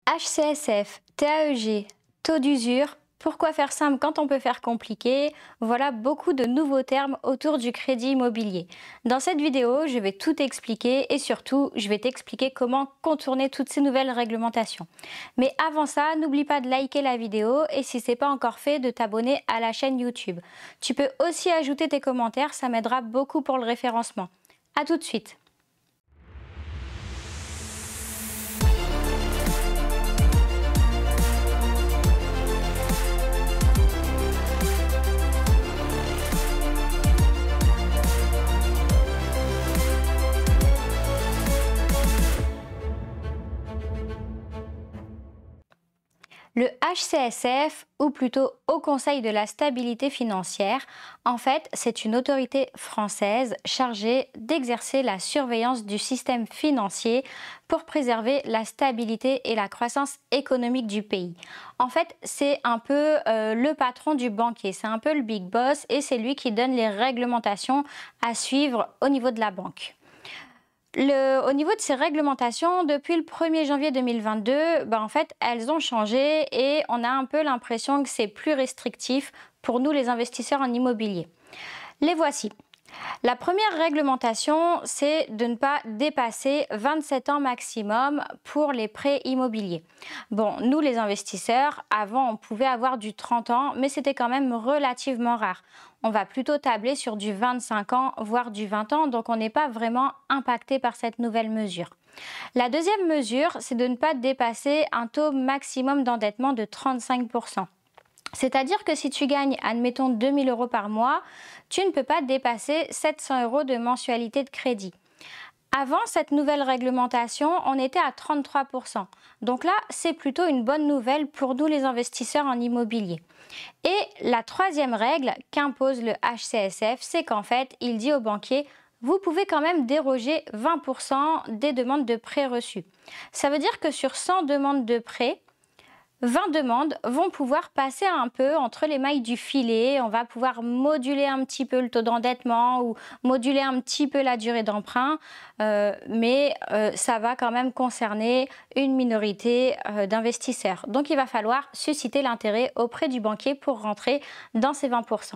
HCSF, TAEG, taux d'usure, pourquoi faire simple quand on peut faire compliqué? Voilà beaucoup de nouveaux termes autour du crédit immobilier. Dans cette vidéo, je vais tout expliquer et surtout, je vais t'expliquer comment contourner toutes ces nouvelles réglementations. Mais avant ça, n'oublie pas de liker la vidéo et si ce n'est pas encore fait, de t'abonner à la chaîne YouTube. Tu peux aussi ajouter tes commentaires, ça m'aidera beaucoup pour le référencement. À tout de suite! Le HCSF, ou plutôt Haut Conseil de la stabilité financière, en fait, c'est une autorité française chargée d'exercer la surveillance du système financier pour préserver la stabilité et la croissance économique du pays. En fait, c'est un peu le patron du banquier, c'est un peu le big boss et c'est lui qui donne les réglementations à suivre au niveau de la banque. Au niveau de ces réglementations, depuis le 1er janvier 2022, en fait, elles ont changé et on a un peu l'impression que c'est plus restrictif pour nous les investisseurs en immobilier. Les voici. La première réglementation, c'est de ne pas dépasser 27 ans maximum pour les prêts immobiliers. Bon, nous les investisseurs, avant on pouvait avoir du 30 ans, mais c'était quand même relativement rare. On va plutôt tabler sur du 25 ans, voire du 20 ans, donc on n'est pas vraiment impacté par cette nouvelle mesure. La deuxième mesure, c'est de ne pas dépasser un taux maximum d'endettement de 35%. C'est-à-dire que si tu gagnes, admettons, 2 000 € par mois, tu ne peux pas dépasser 700 € de mensualité de crédit. Avant cette nouvelle réglementation, on était à 33%. Donc là, c'est plutôt une bonne nouvelle pour nous les investisseurs en immobilier. Et la troisième règle qu'impose le HCSF, c'est qu'en fait, il dit aux banquiers: vous pouvez quand même déroger 20% des demandes de prêt reçues. Ça veut dire que sur 100 demandes de prêt, 20 demandes vont pouvoir passer un peu entre les mailles du filet. On va pouvoir moduler un petit peu le taux d'endettement ou moduler un petit peu la durée d'emprunt, mais ça va quand même concerner une minorité d'investisseurs. Donc il va falloir susciter l'intérêt auprès du banquier pour rentrer dans ces 20%.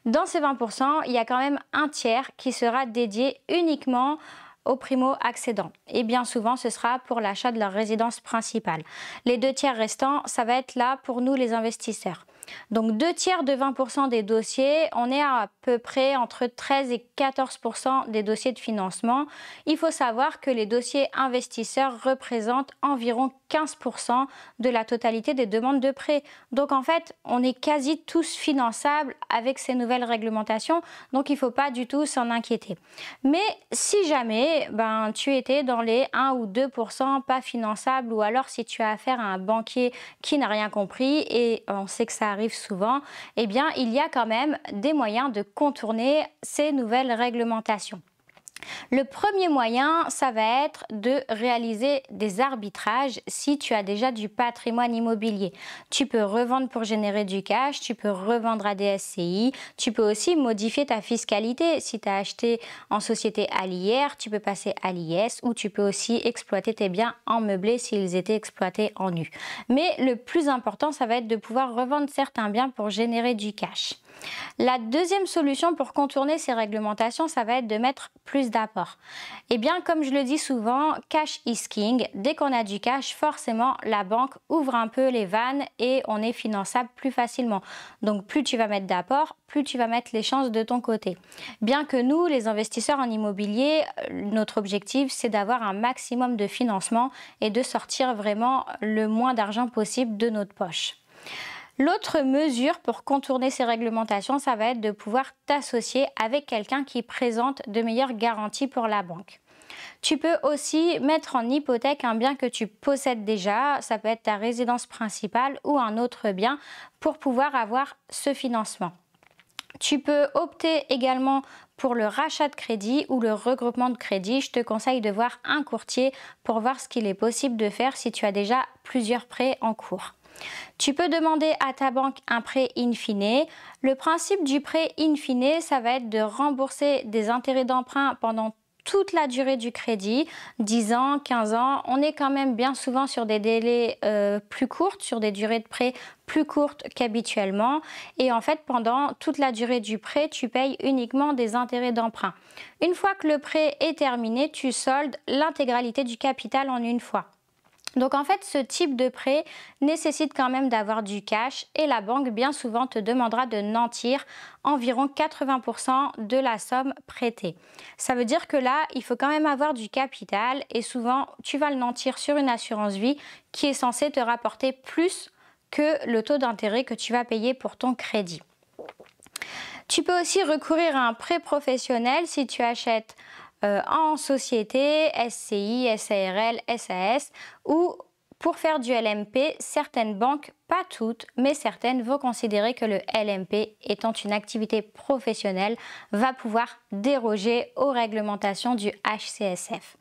Dans ces 20%, il y a quand même un tiers qui sera dédié uniquement aux primo-accédants. Et bien souvent, ce sera pour l'achat de leur résidence principale. Les 2 tiers restants, ça va être là pour nous les investisseurs. Donc 2 tiers de 20% des dossiers, on est à peu près entre 13 et 14% des dossiers de financement. Il faut savoir que les dossiers investisseurs représentent environ 15% de la totalité des demandes de prêt. Donc en fait, on est quasi tous finançables avec ces nouvelles réglementations, donc il ne faut pas du tout s'en inquiéter. Mais si jamais tu étais dans les 1 ou 2% pas finançables, ou alors si tu as affaire à un banquier qui n'a rien compris, et on sait que ça arrive souvent, eh bien il y a quand même des moyens de contourner ces nouvelles réglementations. Le premier moyen, ça va être de réaliser des arbitrages si tu as déjà du patrimoine immobilier. Tu peux revendre pour générer du cash, tu peux revendre à des SCI, tu peux aussi modifier ta fiscalité. Si tu as acheté en société à l'IR, tu peux passer à l'IS, ou tu peux aussi exploiter tes biens en meublé s'ils étaient exploités en nu. Mais le plus important, ça va être de pouvoir revendre certains biens pour générer du cash. La deuxième solution pour contourner ces réglementations, ça va être de mettre plus d'apport. Et bien, comme je le dis souvent, cash is king. Dès qu'on a du cash, forcément, la banque ouvre un peu les vannes et on est finançable plus facilement. Donc, plus tu vas mettre d'apport, plus tu vas mettre les chances de ton côté. Bien que nous, les investisseurs en immobilier, notre objectif, c'est d'avoir un maximum de financement et de sortir vraiment le moins d'argent possible de notre poche. L'autre mesure pour contourner ces réglementations, ça va être de pouvoir t'associer avec quelqu'un qui présente de meilleures garanties pour la banque. Tu peux aussi mettre en hypothèque un bien que tu possèdes déjà, ça peut être ta résidence principale ou un autre bien, pour pouvoir avoir ce financement. Tu peux opter également pour le rachat de crédit ou le regroupement de crédit. Je te conseille de voir un courtier pour voir ce qu'il est possible de faire si tu as déjà plusieurs prêts en cours. Tu peux demander à ta banque un prêt in fine. Le principe du prêt in fine, ça va être de rembourser des intérêts d'emprunt pendant toute la durée du crédit, 10 ans, 15 ans, on est quand même bien souvent sur des délais plus courts, sur des durées de prêt plus courtes qu'habituellement. Et en fait, pendant toute la durée du prêt, tu payes uniquement des intérêts d'emprunt. Une fois que le prêt est terminé, tu soldes l'intégralité du capital en une fois. Donc en fait, ce type de prêt nécessite quand même d'avoir du cash et la banque bien souvent te demandera de nantir environ 80% de la somme prêtée. Ça veut dire que là, il faut quand même avoir du capital et souvent, tu vas le nantir sur une assurance vie qui est censée te rapporter plus que le taux d'intérêt que tu vas payer pour ton crédit. Tu peux aussi recourir à un prêt professionnel si tu achètes en société, SCI, SARL, SAS ou pour faire du LMP, certaines banques, pas toutes, mais certaines vont considérer que le LMP étant une activité professionnelle va pouvoir déroger aux réglementations du HCSF.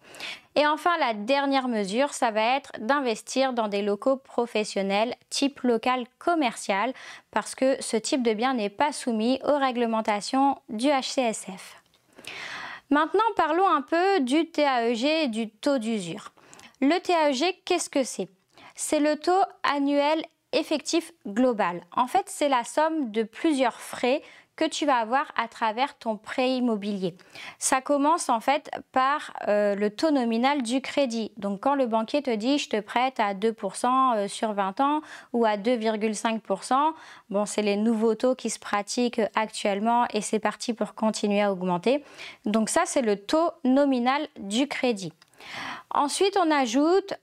Et enfin, la dernière mesure, ça va être d'investir dans des locaux professionnels type local commercial parce que ce type de bien n'est pas soumis aux réglementations du HCSF. Maintenant, parlons un peu du TAEG et du taux d'usure. Le TAEG, qu'est-ce que c'est? C'est le taux annuel effectif global. En fait, c'est la somme de plusieurs frais que tu vas avoir à travers ton prêt immobilier. Ça commence en fait par le taux nominal du crédit. Donc quand le banquier te dit je te prête à 2% sur 20 ans ou à 2,5%, bon c'est les nouveaux taux qui se pratiquent actuellement et c'est parti pour continuer à augmenter. Donc ça c'est le taux nominal du crédit. Ensuite on ajoute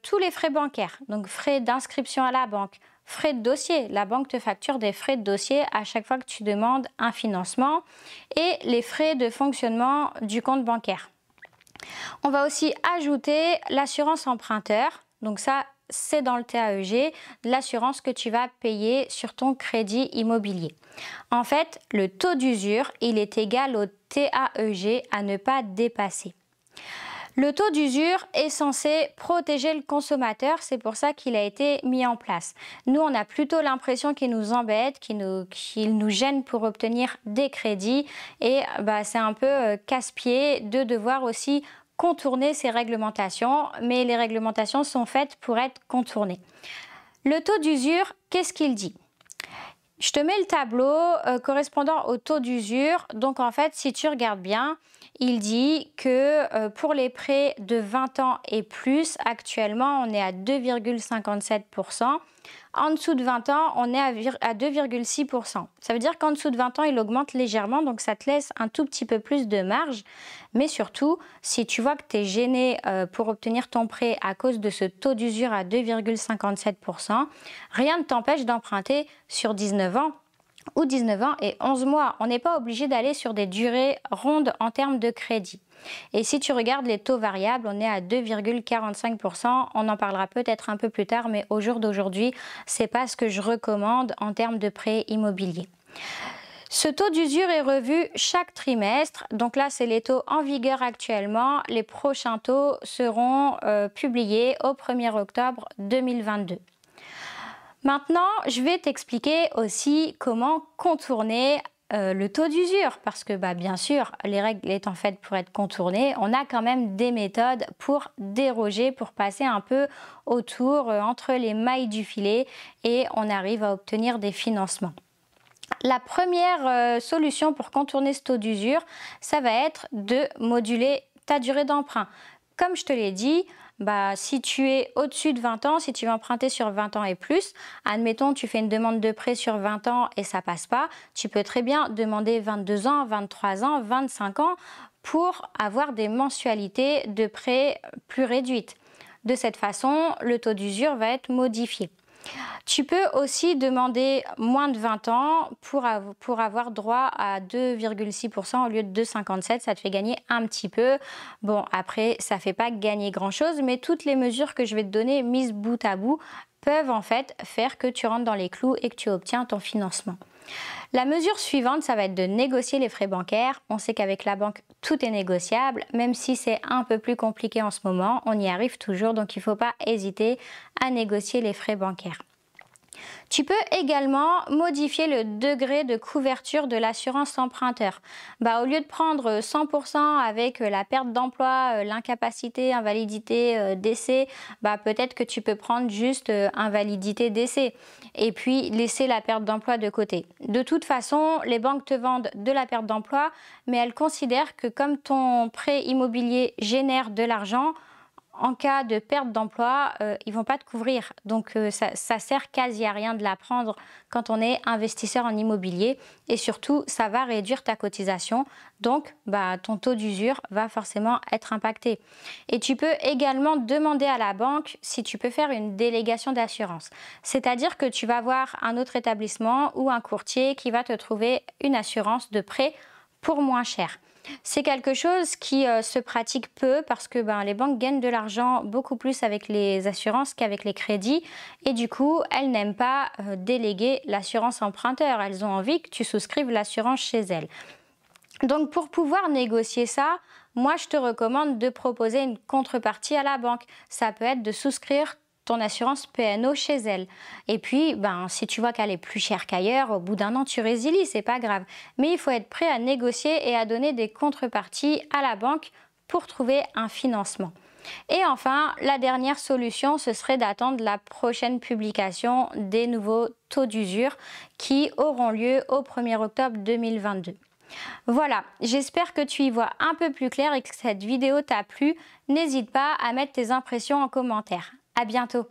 tous les frais bancaires, donc frais d'inscription à la banque, frais de dossier, la banque te facture des frais de dossier à chaque fois que tu demandes un financement et les frais de fonctionnement du compte bancaire. On va aussi ajouter l'assurance emprunteur, donc ça c'est dans le TAEG, l'assurance que tu vas payer sur ton crédit immobilier. En fait, le taux d'usure, il est égal au TAEG à ne pas dépasser. Le taux d'usure est censé protéger le consommateur, c'est pour ça qu'il a été mis en place. Nous, on a plutôt l'impression qu'il nous embête, qu'il nous gêne pour obtenir des crédits et c'est un peu casse-pied de devoir aussi contourner ces réglementations, mais les réglementations sont faites pour être contournées. Le taux d'usure, qu'est-ce qu'il dit ? Je te mets le tableau correspondant au taux d'usure. Donc en fait, si tu regardes bien, il dit que pour les prêts de 20 ans et plus, actuellement, on est à 2,57%. En dessous de 20 ans, on est à 2,6%. Ça veut dire qu'en dessous de 20 ans, il augmente légèrement, donc ça te laisse un tout petit peu plus de marge. Mais surtout, si tu vois que tu es gêné pour obtenir ton prêt à cause de ce taux d'usure à 2,57%, rien ne t'empêche d'emprunter sur 19 ans ou 19 ans et 11 mois. On n'est pas obligé d'aller sur des durées rondes en termes de crédit. Et si tu regardes les taux variables, on est à 2,45%. On en parlera peut-être un peu plus tard, mais au jour d'aujourd'hui, c'est pas ce que je recommande en termes de prêt immobilier. Ce taux d'usure est revu chaque trimestre. Donc là, c'est les taux en vigueur actuellement. Les prochains taux seront publiés au 1er octobre 2022. Maintenant, je vais t'expliquer aussi comment contourner le taux d'usure parce que bien sûr, les règles étant faites pour être contournées, on a quand même des méthodes pour déroger, pour passer un peu autour entre les mailles du filet et on arrive à obtenir des financements. La première solution pour contourner ce taux d'usure, ça va être de moduler ta durée d'emprunt. Comme je te l'ai dit, si tu es au-dessus de 20 ans, si tu veux emprunter sur 20 ans et plus, admettons tu fais une demande de prêt sur 20 ans et ça passe pas, tu peux très bien demander 22 ans, 23 ans, 25 ans pour avoir des mensualités de prêt plus réduites. De cette façon, le taux d'usure va être modifié. Tu peux aussi demander moins de 20 ans pour avoir droit à 2,6% au lieu de 2,57%. Ça te fait gagner un petit peu. Bon, après, ça ne fait pas gagner grand-chose, mais toutes les mesures que je vais te donner, mises bout à bout, peuvent en fait faire que tu rentres dans les clous et que tu obtiens ton financement. La mesure suivante, ça va être de négocier les frais bancaires. On sait qu'avec la banque, tout est négociable, même si c'est un peu plus compliqué en ce moment, on y arrive toujours, donc il ne faut pas hésiter à négocier les frais bancaires. Tu peux également modifier le degré de couverture de l'assurance emprunteur. Au lieu de prendre 100% avec la perte d'emploi, l'incapacité, invalidité, décès, peut-être que tu peux prendre juste invalidité, décès et puis laisser la perte d'emploi de côté. De toute façon, les banques te vendent de la perte d'emploi, mais elles considèrent que comme ton prêt immobilier génère de l'argent, en cas de perte d'emploi, ils ne vont pas te couvrir. Donc ça sert quasi à rien de la prendre quand on est investisseur en immobilier. Et surtout, ça va réduire ta cotisation. Donc ton taux d'usure va forcément être impacté. Et tu peux également demander à la banque si tu peux faire une délégation d'assurance. C'est-à-dire que tu vas voir un autre établissement ou un courtier qui va te trouver une assurance de prêt pour moins cher. C'est quelque chose qui se pratique peu parce que les banques gagnent de l'argent beaucoup plus avec les assurances qu'avec les crédits et du coup, elles n'aiment pas déléguer l'assurance emprunteur. Elles ont envie que tu souscrives l'assurance chez elles. Donc pour pouvoir négocier ça, moi je te recommande de proposer une contrepartie à la banque. Ça peut être de souscrire ton assurance P&O chez elle. Et puis, si tu vois qu'elle est plus chère qu'ailleurs, au bout d'un an, tu résilies, c'est pas grave. Mais il faut être prêt à négocier et à donner des contreparties à la banque pour trouver un financement. Et enfin, la dernière solution, ce serait d'attendre la prochaine publication des nouveaux taux d'usure qui auront lieu au 1er octobre 2022. Voilà, j'espère que tu y vois un peu plus clair et que cette vidéo t'a plu. N'hésite pas à mettre tes impressions en commentaire. À bientôt!